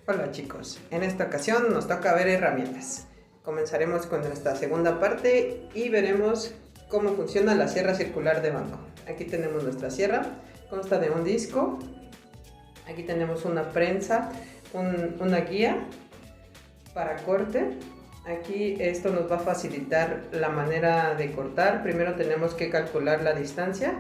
Hola chicos, en esta ocasión nos toca ver herramientas. Comenzaremos con nuestra segunda parte y veremos cómo funciona la sierra circular de banco. Aquí tenemos nuestra sierra, consta de un disco, aquí tenemos una prensa, una guía para corte. Aquí esto nos va a facilitar la manera de cortar. Primero tenemos que calcular la distancia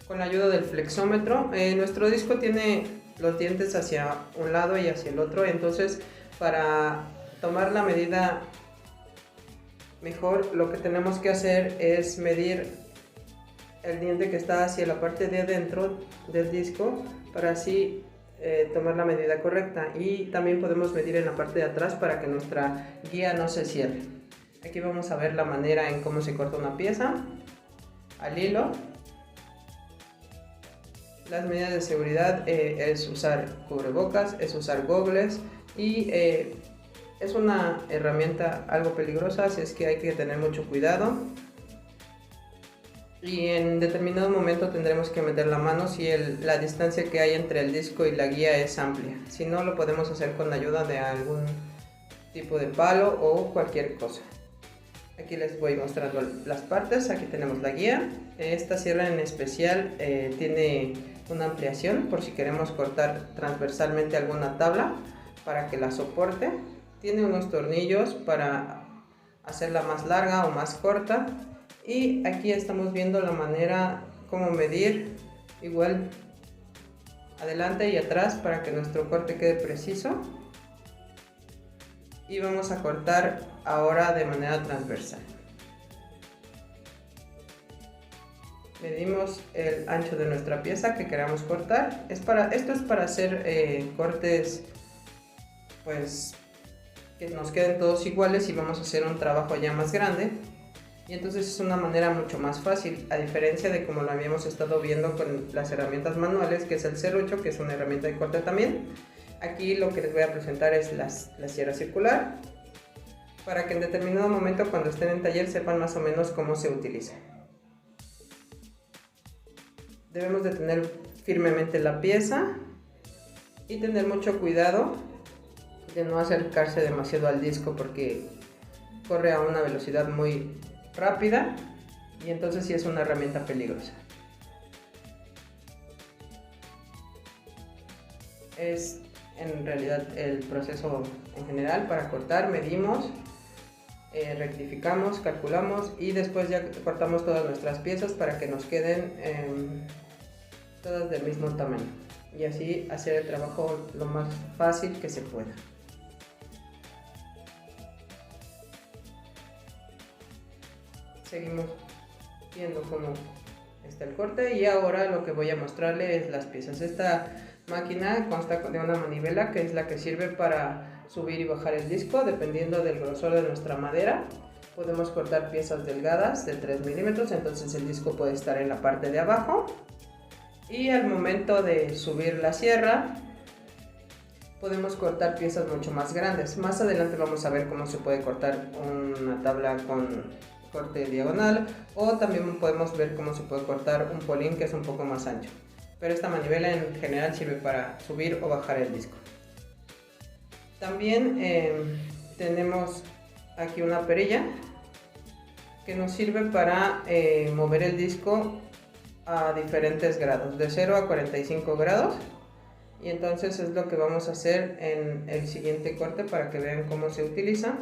con la ayuda del flexómetro. Nuestro disco tiene los dientes hacia un lado y hacia el otro, entonces para tomar la medida mejor lo que tenemos que hacer es medir el diente que está hacia la parte de adentro del disco para así tomar la medida correcta, y también podemos medir en la parte de atrás para que nuestra guía no se cierre. Aquí vamos a ver la manera en cómo se corta una pieza al hilo. Las medidas de seguridad es usar cubrebocas, es usar gogles y es una herramienta algo peligrosa, así es que hay que tener mucho cuidado. Y en determinado momento tendremos que meter la mano si la distancia que hay entre el disco y la guía es amplia. Si no, lo podemos hacer con la ayuda de algún tipo de palo o cualquier cosa. Aquí les voy mostrando las partes. Aquí tenemos la guía. Esta sierra en especial tiene una ampliación por si queremos cortar transversalmente alguna tabla para que la soporte. Tiene unos tornillos para hacerla más larga o más corta. Y aquí estamos viendo la manera como medir igual adelante y atrás para que nuestro corte quede preciso. Y vamos a cortar ahora de manera transversal. Medimos el ancho de nuestra pieza que queramos cortar. Esto es para hacer cortes pues que nos queden todos iguales y vamos a hacer un trabajo ya más grande. Y entonces es una manera mucho más fácil, a diferencia de como lo habíamos estado viendo con las herramientas manuales, que es el serrucho, que es una herramienta de corte también. Aquí lo que les voy a presentar es la sierra circular, para que en determinado momento cuando estén en taller sepan más o menos cómo se utiliza. Debemos de tener firmemente la pieza y tener mucho cuidado de no acercarse demasiado al disco porque corre a una velocidad muy rápida y entonces sí es una herramienta peligrosa. Es en realidad el proceso en general para cortar. Medimos, rectificamos, calculamos y después ya cortamos todas nuestras piezas para que nos queden todas del mismo tamaño y así hacer el trabajo lo más fácil que se pueda. Seguimos viendo cómo está el corte y ahora lo que voy a mostrarle es las piezas. Esta máquina consta de una manivela que es la que sirve para subir y bajar el disco dependiendo del grosor de nuestra madera. Podemos cortar piezas delgadas de 3 milímetros, entonces el disco puede estar en la parte de abajo, y al momento de subir la sierra podemos cortar piezas mucho más grandes. Más adelante vamos a ver cómo se puede cortar una tabla con corte diagonal, o también podemos ver cómo se puede cortar un polín que es un poco más ancho, pero esta manivela en general sirve para subir o bajar el disco. También tenemos aquí una perilla que nos sirve para mover el disco a diferentes grados, de 0 a 45 grados, y entonces es lo que vamos a hacer en el siguiente corte para que vean cómo se utiliza.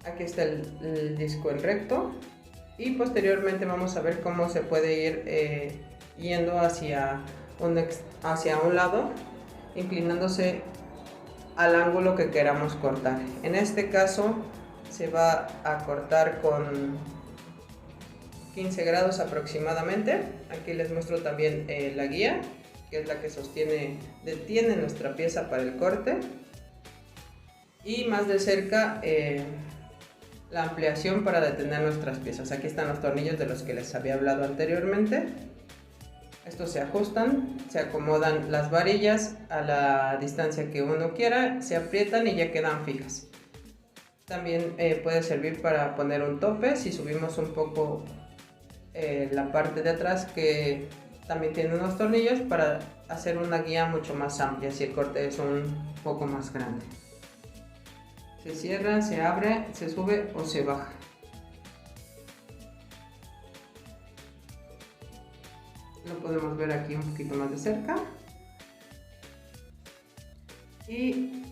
Aquí está el disco en recto y posteriormente vamos a ver cómo se puede ir yendo hacia un lado, inclinándose al ángulo que queramos cortar. En este caso se va a cortar con 15 grados aproximadamente. Aquí les muestro también la guía, que es la que detiene nuestra pieza para el corte, y más de cerca la ampliación para detener nuestras piezas. Aquí están los tornillos de los que les había hablado anteriormente. Estos se ajustan, se acomodan las varillas a la distancia que uno quiera, se aprietan y ya quedan fijas. También puede servir para poner un tope si subimos un poco la parte de atrás, que también tiene unos tornillos para hacer una guía mucho más amplia si el corte es un poco más grande. Se cierra, se abre, se sube o se baja. Lo podemos ver aquí un poquito más de cerca. Y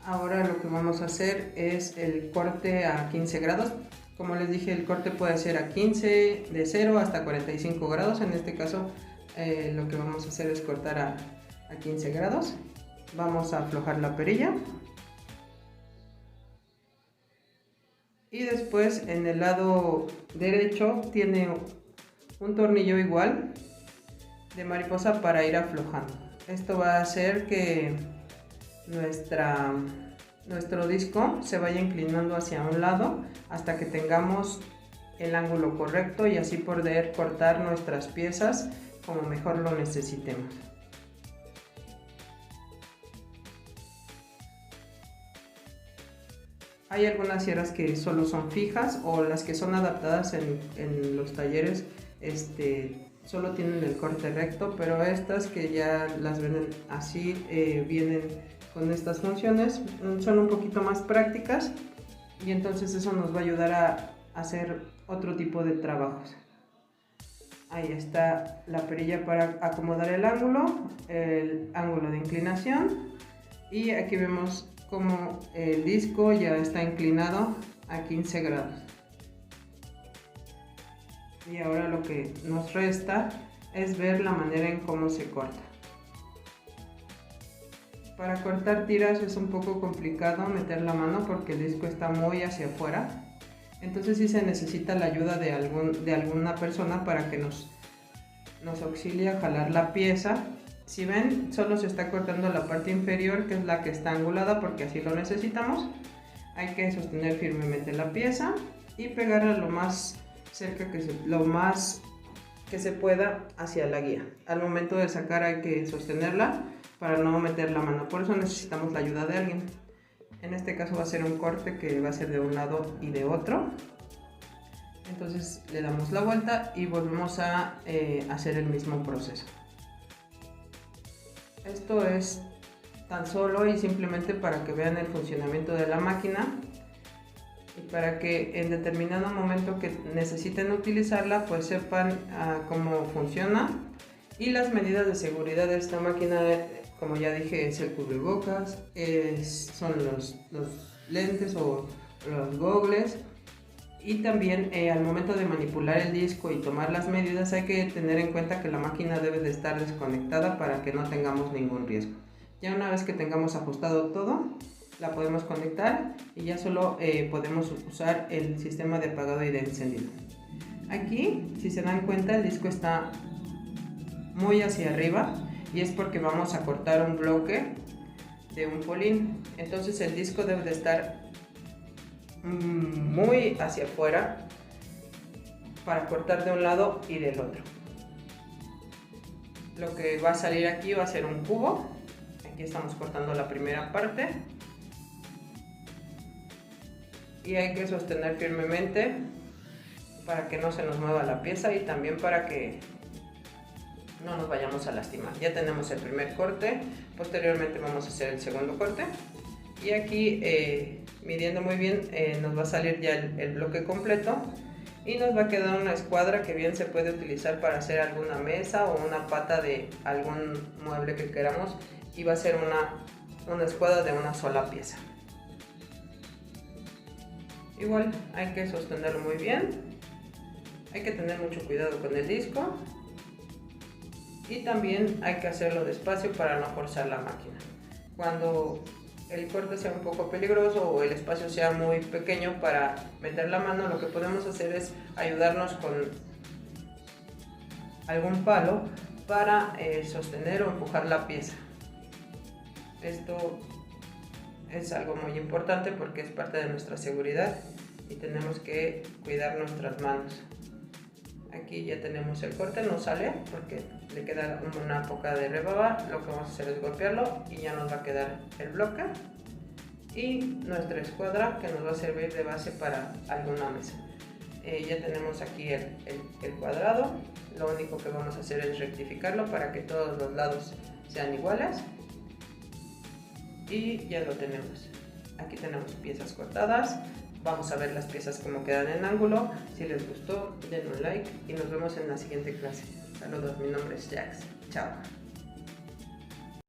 ahora lo que vamos a hacer es el corte a 15 grados. Como les dije, el corte puede ser a 15, de 0 hasta 45 grados. En este caso lo que vamos a hacer es cortar a 15 grados. Vamos a aflojar la perilla. Y después en el lado derecho tiene un tornillo igual de mariposa para ir aflojando. Esto va a hacer que nuestro disco se vaya inclinando hacia un lado hasta que tengamos el ángulo correcto y así poder cortar nuestras piezas como mejor lo necesitemos. Hay algunas sierras que solo son fijas, o las que son adaptadas en los talleres solo tienen el corte recto, pero estas que ya las venden así, vienen con estas funciones, son un poquito más prácticas y entonces eso nos va a ayudar a hacer otro tipo de trabajos. Ahí está la perilla para acomodar el ángulo de inclinación, y aquí vemos como el disco ya está inclinado a 15 grados. Y ahora lo que nos resta es ver la manera en cómo se corta. Para cortar tiras es un poco complicado meter la mano porque el disco está muy hacia afuera. Entonces sí se necesita la ayuda de alguna persona para que nos auxilie a jalar la pieza. Si ven, solo se está cortando la parte inferior, que es la que está angulada, porque así lo necesitamos. Hay que sostener firmemente la pieza y pegarla lo más cerca lo más que se pueda hacia la guía. Al momento de sacar hay que sostenerla para no meter la mano, por eso necesitamos la ayuda de alguien. En este caso va a ser un corte que va a ser de un lado y de otro. Entonces le damos la vuelta y volvemos a hacer el mismo proceso. Esto es tan solo y simplemente para que vean el funcionamiento de la máquina y para que en determinado momento que necesiten utilizarla pues sepan cómo funciona. Y las medidas de seguridad de esta máquina, como ya dije, es el cubrebocas, son los lentes o los gogles. Y también al momento de manipular el disco y tomar las medidas hay que tener en cuenta que la máquina debe de estar desconectada para que no tengamos ningún riesgo. Ya una vez que tengamos ajustado todo, la podemos conectar y ya solo podemos usar el sistema de apagado y de encendido. Aquí, si se dan cuenta, el disco está muy hacia arriba y es porque vamos a cortar un bloque de un polín. Entonces el disco debe de estar muy hacia afuera para cortar de un lado y del otro. Lo que va a salir aquí va a ser un cubo. Aquí estamos cortando la primera parte y hay que sostener firmemente para que no se nos mueva la pieza y también para que no nos vayamos a lastimar. Ya tenemos el primer corte, posteriormente vamos a hacer el segundo corte y aquí midiendo muy bien nos va a salir ya el bloque completo y nos va a quedar una escuadra que bien se puede utilizar para hacer alguna mesa o una pata de algún mueble que queramos, y va a ser una escuadra de una sola pieza. Igual hay que sostenerlo muy bien, hay que tener mucho cuidado con el disco y también hay que hacerlo despacio para no forzar la máquina. Cuando el corte sea un poco peligroso o el espacio sea muy pequeño para meter la mano, lo que podemos hacer es ayudarnos con algún palo para sostener o empujar la pieza. Esto es algo muy importante porque es parte de nuestra seguridad y tenemos que cuidar nuestras manos. Aquí ya tenemos el corte, no sale porque le queda una poca de rebaba. Lo que vamos a hacer es golpearlo y ya nos va a quedar el bloque y nuestra escuadra que nos va a servir de base para alguna mesa. Ya tenemos aquí el cuadrado. Lo único que vamos a hacer es rectificarlo para que todos los lados sean iguales. Y ya lo tenemos. Aquí tenemos piezas cortadas. Vamos a ver las piezas como quedan en ángulo. Si les gustó, denle un like y nos vemos en la siguiente clase. Saludos, mi nombre es Jax. Chao.